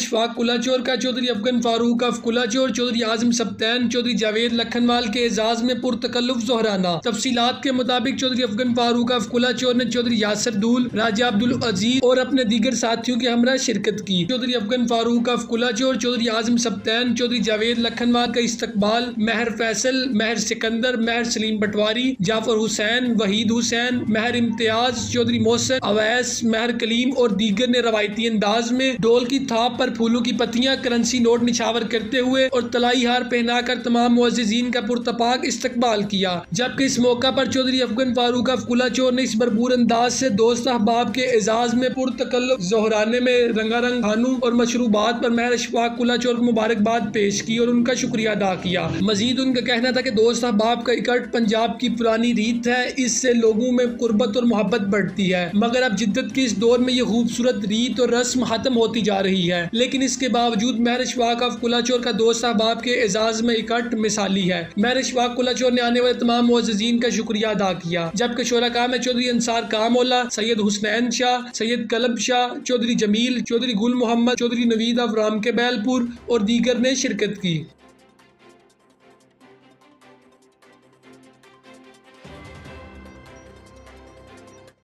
अशफाक कुलाचोर का चौधरी अफगन फारूक अफ कुलाचोर, चौधरी आजम सब्तैन, चौधरी जावेद लखनवाल के एजाज में पुरतकल्लुफ जोहराना। तफसीलात के मुताबिक चौधरी अफगन फारूक अफ कुलाचोर ने चौधरी यासर दूल, राजा अब्दुल अजीज और अपने दीगर साथियों के हमरा शिरकत की। चौधरी अफगन फारूक अफ कुलाचोर, चौधरी आजम सब्तैन, चौधरी जावेद लखनवाल का इस्तकबाल महर फैसल, महर सिकंदर, महर सलीम पटवारी, जाफर हुसैन, वहीद हुसैन, महर इम्तियाज, चौधरी मोहसन, अवैस, महर कलीम और दीगर ने रवायती अंदाज में ढोल की थाप पर फूलों की पत्तियां, करेंसी नोट निछावर करते हुए और तलाई हार पहनाकर तमाम मुअज्जिजीन का पुरतपाक इस्तकबाल किया। जबकि इस मौका पर चौधरी अफगन फारूक अफ कुलाचोर ने इस भरपूर अंदाज से दोस्त अहबाब के एजाज में पुरतकल्लुफ जोहराने में रंगारंग खानों और मशरूबात पर महर अशफाक कुलाचोर को मुबारकबाद पेश की और उनका शुक्रिया अदा किया। मजीद उनका कहना था कि दोस्त अहबाब का इकट्ठ पंजाब की पुरानी रीत है, इससे लोगों में कुर्बत और मोहब्बत बढ़ती है, मगर अब जिद्दत के इस दौर में ये खूबसूरत रीत और रस्म खत्म होती जा रही है। लेकिन इसके बावजूद महर अशफाक अफ कुलाचोर का दोस्त अहबाब के एजाज में इकट्ठ मिसाली है। महर अशफाक कुलाचोर ने आने वाले तमाम मुअज्जिजीन का शुक्रिया अदा किया। जबकि शुरका में चौधरी अंसार कामोला, सैयद हुसनैन शाह, सैयद कलब शाह, चौधरी जमील, चौधरी गुल मोहम्मद, चौधरी नवीद अफ राम के बैलपुर और दीगर ने शिरकत की।